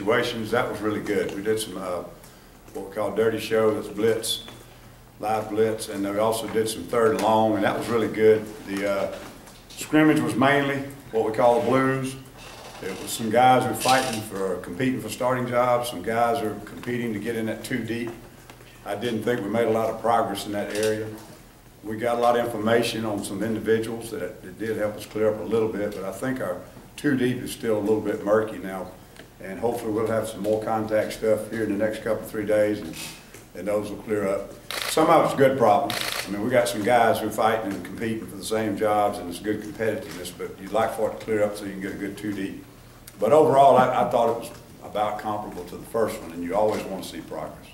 situations, that was really good. We did some what we call dirty show, that's blitz, live blitz, and we also did some third and long, and that was really good. The scrimmage was mainly what we call the blues. It was some guys who were competing for starting jobs, some guys who are competing to get in that 2 deep. I didn't think we made a lot of progress in that area. We got a lot of information on some individuals that did help us clear up a little bit, but I think our 2 deep is still a little bit murky now, and hopefully we'll have some more contact stuff here in the next couple, 3 days, and those will clear up. Some of it's good problems. I mean, we got some guys who are fighting and competing for the same jobs, and it's good competitiveness, but you'd like for it to clear up so you can get a good 2 deep. But overall, I thought it was about comparable to the first one, and you always want to see progress.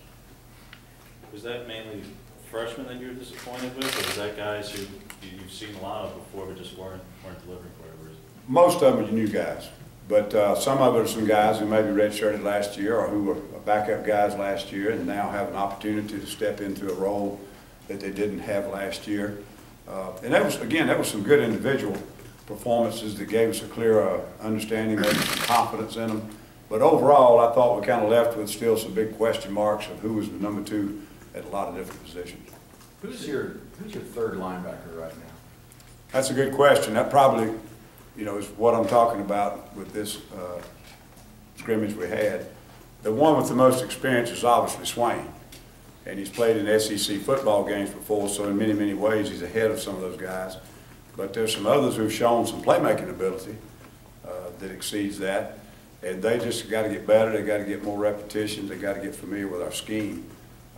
Was that mainly freshmen that you were disappointed with, or was that guys who you've seen a lot of before but just weren't delivering for whatever reason? Most of them are new guys, but some of it are some guys who maybe redshirted last year or who were backup guys last year and now have an opportunity to step into a role that they didn't have last year. And that was some good individual performances that gave us a clear understanding, maybe some confidence in them. But overall, I thought we kind of left with still some big question marks of who was the number 2 at a lot of different positions. Who's your third linebacker right now? That's a good question. That probably, is what I'm talking about with this scrimmage we had. The one with the most experience is obviously Swain, and he's played in SEC football games before, so in many, many ways he's ahead of some of those guys. But there's some others who've shown some playmaking ability that exceeds that, and they just got to get better. They got to get more repetitions. They got to get familiar with our scheme.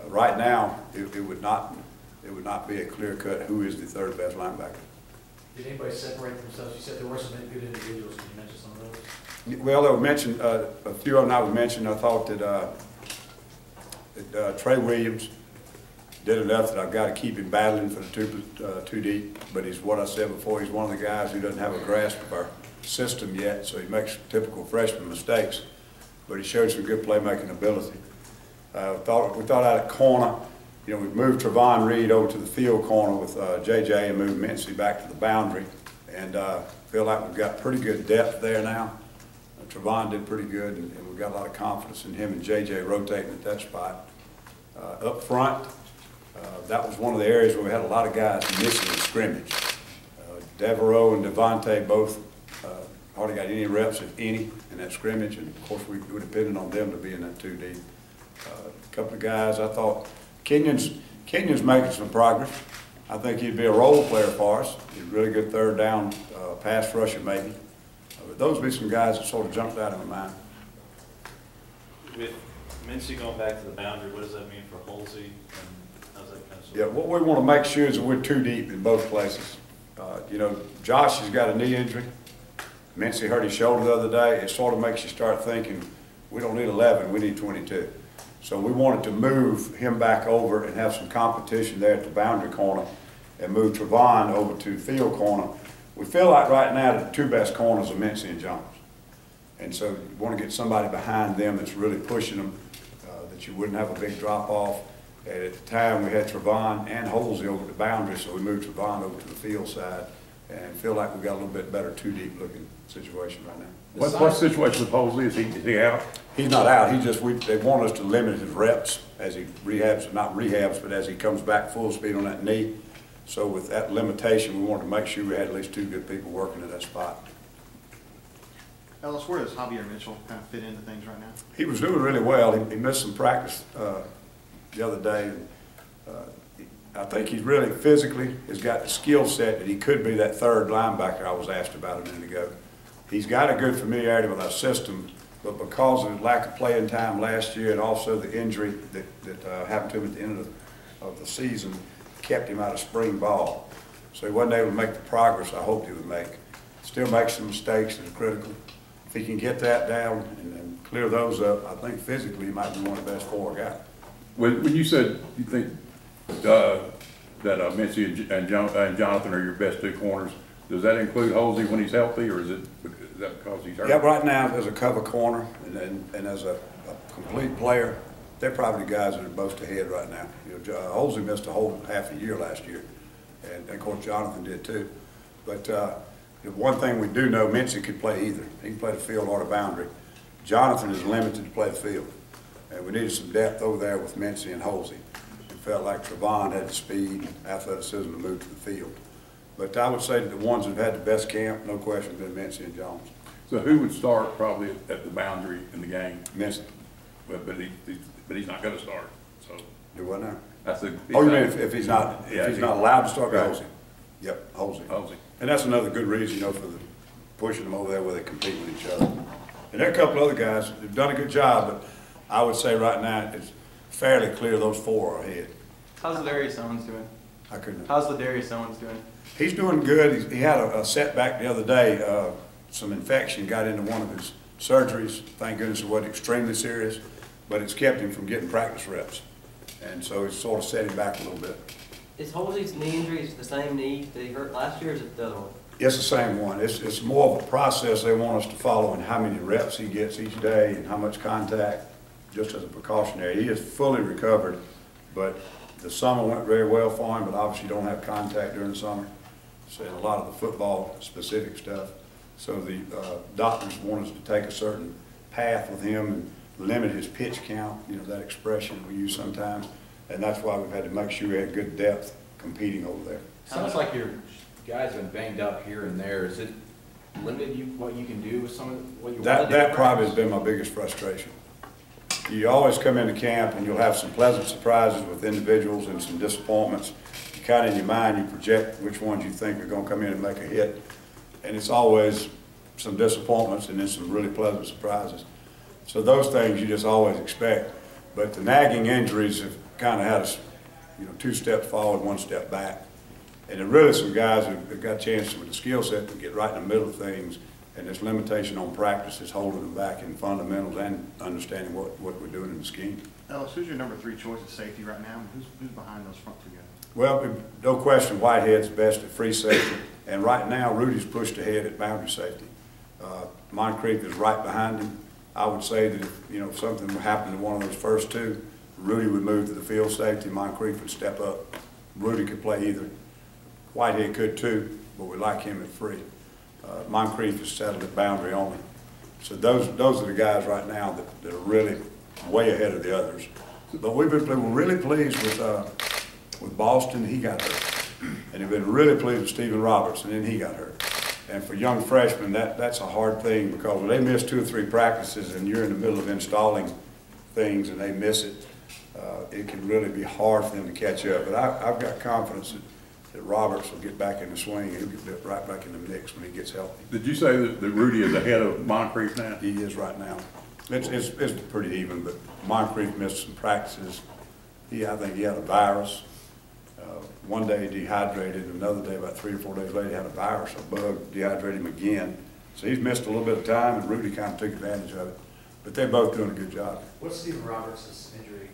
Right now, it would not be a clear cut who is the third best linebacker. Did anybody separate themselves? You said there were some good individuals. Can you mention some of those? Well, there were mentioned, a few of them I would mention. I thought that Trey Williams did enough that I've got to keep him battling for the 2 deep. But he's what I said before. He's one of the guys who doesn't have a grasp of our system yet, so he makes typical freshman mistakes. But he showed some good playmaking ability. We thought out at corner. We've moved Trevon Reed over to the field corner with JJ and moved Mincy back to the boundary. And feel like we've got pretty good depth there now. Trevon did pretty good, and we've got a lot of confidence in him and JJ rotating at that spot. Up front, that was one of the areas where we had a lot of guys missing in scrimmage. Devereaux and Devontae both hardly got any reps, if any, in that scrimmage, and of course we depended on them to be in that 2 deep. A couple of guys, I thought Kenyon's making some progress. I think he'd be a role player for us. He's a really good third down pass rusher maybe. But those would be some guys that sort of jumped out of my mind. With Mincy going back to the boundary, what does that mean for Halsey? And how's that kind of Yeah, what we want to make sure is that we're 2 deep in both places. Josh has got a knee injury. Mincy hurt his shoulder the other day. It sort of makes you start thinking, we don't need 11, we need 22. So we wanted to move him back over and have some competition there at the boundary corner and move Trevon over to field corner. We feel like right now the 2 best corners are Mincy and Jones. And so you want to get somebody behind them that's really pushing them, that you wouldn't have a big drop off. And at the time we had Trevon and Halsey over the boundary, so we moved Trevon over to the field side and feel like we got a little bit better 2 deep looking situation right now. What's the situation with Halsey? Is he out? He's not out. They want us to limit his reps as he rehabs, not rehabs, but as he comes back full speed on that knee. So with that limitation, we wanted to make sure we had at least 2 good people working at that spot. Ellis, where does Javier Mitchell kind of fit into things right now? He was doing really well. He missed some practice the other day. I think he's really physically has got the skill set that he could be that third linebacker I was asked about a minute ago. He's got a good familiarity with our system, but because of his lack of playing time last year and also the injury that happened to him at the end of the season kept him out of spring ball. So he wasn't able to make the progress I hoped he would make. Still makes some mistakes that are critical. If he can get that down and clear those up, I think physically he might be one of the best 4 guys. When you said you think that Mincy and Jonathan are your best 2 corners, does that include Halsey when he's healthy, or is that because he's hurt? Yeah, right now as a cover corner and as a complete player, they're probably the guys that are most ahead right now. Halsey missed a whole half a year last year, and of course Jonathan did too. But one thing we do know, Mincy could play either. He can play the field or the boundary. Jonathan is limited to play the field. And we needed some depth over there with Mincy and Holsey. It felt like Trevon had the speed and athleticism to move to the field. But I would say that the ones that had the best camp, no question, been Mincy and Jones. So who would start probably at the boundary in the game? Mincy. But he's not gonna start, so. Do what now? That's a. Oh, you mean if he's not, Yeah, if he's not allowed to start, right. Holsey? Yep, Holsey. Holsey. And that's another good reason, you know, for the pushing them over there where they compete with each other. And there are a couple other guys who've done a good job, but I would say right now it's fairly clear those four are ahead. How's Ladarius Owens doing? I couldn't. How's Ladarius Owens doing? He's doing good. He had a setback the other day. Some infection got into one of his surgeries. Thank goodness it wasn't extremely serious, but it's kept him from getting practice reps. And so it's sort of set him back a little bit. Is Holsey's knee injury the same knee that he hurt last year, or is it the other one? It's the same one. It's more of a process they want us to follow in how many reps he gets each day and how much contact, just as a precautionary. He is fully recovered, but the summer went very well for him, but obviously you don't have contact during the summer. So a lot of the football specific stuff. So the doctors want us to take a certain path with him and limit his pitch count, you know, that expression we use sometimes. And that's why we've had to make sure we had good depth competing over there. Sounds like your guys have been banged up here and there. Is it limited what you can do with some of what you want to do? That probably has been my biggest frustration. You always come into camp and you'll have some pleasant surprises with individuals and some disappointments. You kind of in your mind, you project which ones you think are going to come in and make a hit. And it's always some disappointments and then some really pleasant surprises. So those things you just always expect. But the nagging injuries have kind of had us, you know, 2 steps forward, 1 step back. And there are really some guys who've got a chance with the skill set to get right in the middle of things. And this limitation on practice is holding them back in fundamentals and understanding what we're doing in the scheme. Ellis, who's your number 3 choice at safety right now? Who's behind those front 2 guys? Well, no question, Whitehead's best at free safety. And right now, Rudy's pushed ahead at boundary safety. Moncrief is right behind him. I would say that if, you know, if something happened to one of those first 2, Rudy would move to the field safety, Moncrief would step up. Rudy could play either. Whitehead could too, but we like him at free. Moncrief is settled at boundary only. So those are the guys right now that are really way ahead of the others. But we're really pleased with Boston. He got hurt. And we've been really pleased with Stephen Roberts, and then he got hurt. And for young freshmen, that's a hard thing, because when they miss 2 or 3 practices and you're in the middle of installing things and they miss it, it can really be hard for them to catch up. But I've got confidence that Roberts will get back in the swing and he'll get right back in the mix when he gets healthy. Did you say that Rudy is ahead of Moncrief now? He is right now. It's pretty even, but Moncrief missed some practices. I think he had a virus. One day he dehydrated, another day, about 3 or 4 days later, he had a virus, a bug, dehydrated him again. So he's missed a little bit of time, and Rudy kind of took advantage of it. But they're both doing a good job. What's Stephen Roberts' injury?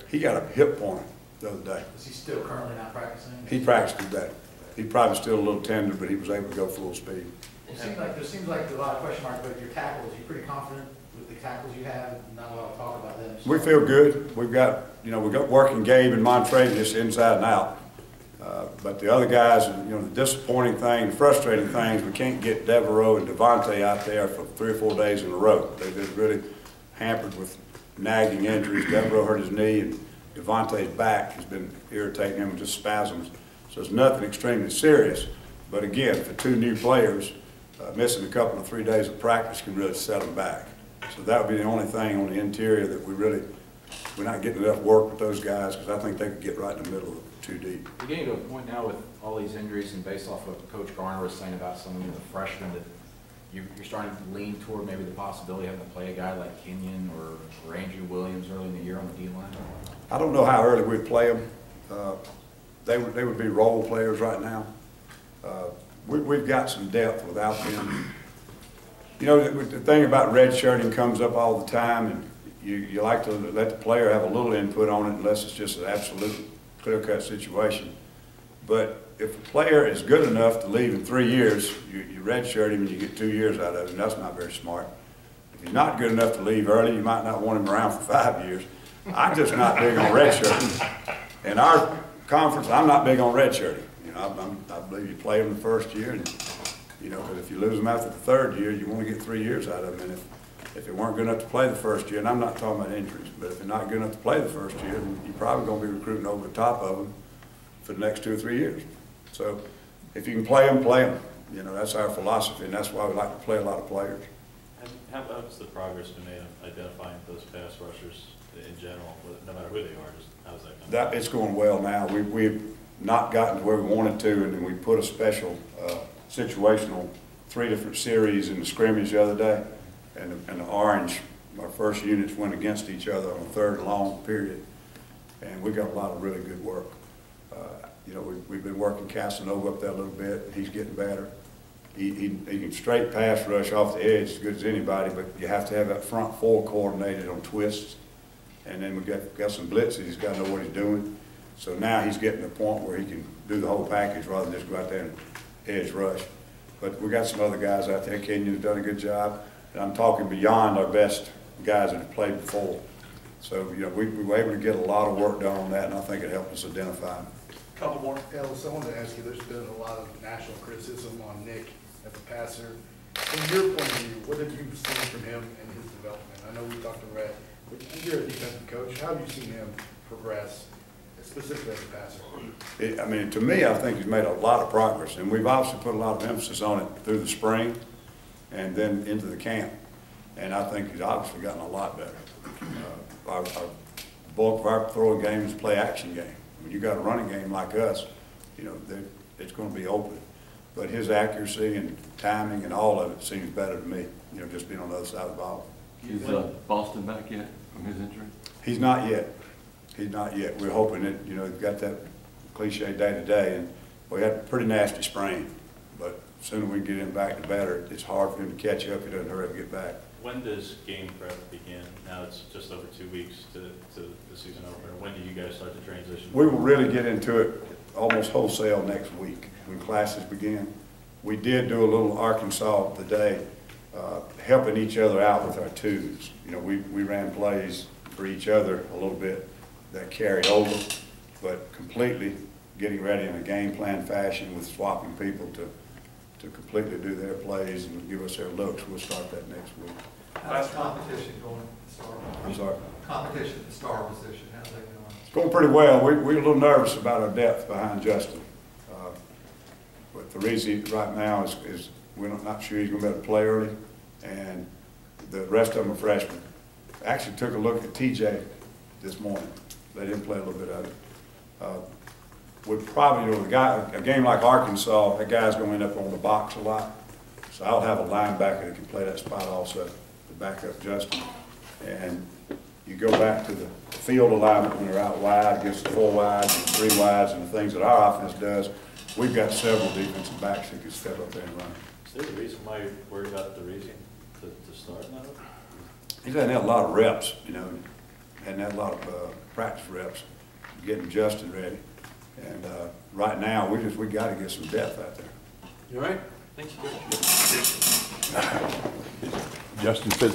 He got a hip point the other day. Is he still currently not practicing? He practiced today. He probably still a little tender, but he was able to go full speed. There seems like a lot of question marks, but your tackles, you're pretty confident with the tackles you have, not a lot of talk about them. We feel good. We've got working Gabe and Montre just inside and out. But the other guys, the disappointing thing, the frustrating things, we can't get Devereaux and Devontae out there for 3 or 4 days in a row. They've been really hampered with nagging injuries. Devereaux hurt his knee, and Devontae's back has been irritating him with just spasms. So it's nothing extremely serious. But again, for 2 new players, missing a couple of 3 days of practice can really set them back. So that would be the only thing on the interior that we're not getting enough work with those guys, because I think they could get right in the middle of 2 deep. You're getting to a point now with all these injuries, and based off what Coach Garner was saying about some of the freshmen, that you're starting to lean toward maybe the possibility of having to play a guy like Kenyon or Andrew Williams early in the year on the D-line? I don't know how early we'd play them. They would be role players right now. We've got some depth without them. The thing about redshirting comes up all the time, and you like to let the player have a little input on it unless it's just an absolute clear-cut situation. But if a player is good enough to leave in 3 years, you redshirt him and you get 2 years out of him. That's not very smart. If he's not good enough to leave early, you might not want him around for 5 years. I'm just not big on redshirting. In our conference, I'm not big on redshirting. I believe you play them the first year, and because if you lose them after the 3rd year, you want to get 3 years out of them. And if they weren't good enough to play the first year, and I'm not talking about injuries, but if they're not good enough to play the first year, then you're probably going to be recruiting over the top of them for the next 2 or 3 years. So if you can play them, play them. You know, that's our philosophy, and that's why we like to play a lot of players. How's the progress been made on identifying those pass rushers in general, no matter who they are? Just how's that coming? It's going well now. We've not gotten to where we wanted to, and then we put a special situational 3 different series in the scrimmage the other day, and the Orange, our first units went against each other on a 3rd and long period, and we got a lot of really good work. You know, we've been working Casanova up there a little bit. He's getting better. He can straight pass rush off the edge as good as anybody, but you have to have that front 4 coordinated on twists. And then we got some blitzes. He's got to know what he's doing. So now he's getting to the point where he can do the whole package rather than just go out there and edge rush. But we got some other guys out there. Kenyon's done a good job. And I'm talking beyond our best guys that have played before. So, you know, we were able to get a lot of work done on that, and I think it helped us identify them. Couple more. Ellis, I wanted to ask you, there's been a lot of national criticism on Nick as a passer. From your point of view, what have you seen from him and his development? I know we talked to Rhett, but you're a defensive coach. How have you seen him progress, specifically as a passer? I mean, to me, I think he's made a lot of progress, and we've obviously put a lot of emphasis on it through the spring and then into the camp. And I think he's obviously gotten a lot better. Our bulk of our throwing game is play action game. When you got a running game like us, you know, it's going to be open. But his accuracy and timing and all of it seems better to me, you know, just being on the other side of the ball. Is Boston back yet from his injury? He's not yet. He's not yet. We're hoping that, you know, he's got that cliche day to day, and we had a pretty nasty sprain. But the sooner we get him back, the better. It's hard for him to catch up. He doesn't hurry up to get back. When does game prep begin? Now it's just over 2 weeks to the season opener. When do you guys start to transition? We will really get into it almost wholesale next week when classes begin. We did do a little Arkansas today, helping each other out with our twos. You know, we ran plays for each other a little bit that carried over, but completely getting ready in a game plan fashion with swapping people to completely do their plays and give us their looks. We'll start that next week. How's competition going at the star? I'm sorry? Competition at the star position, how's that going? It's going pretty well. We're a little nervous about our depth behind Justin. But the reason right now is we're not sure he's going to be able to play early, and the rest of them are freshmen. I actually took a look at TJ this morning. Let him play a little bit of it. We'd probably, you know, a game like Arkansas, that guy's going to end up on the box a lot. So I'll have a linebacker that can play that spot also to back up Justin. And you go back to the field alignment when they're out wide against the 4 wides and 3 wides and the things that our offense does. We've got several defensive backs that can step up there and run. Is there a reason why you're worried about the reason to start now? He's hadn't had a lot of reps, you know, hadn't had a lot of practice reps getting Justin ready. And right now, we got to get some depth out there. You all right? Thanks, Coach. Justin said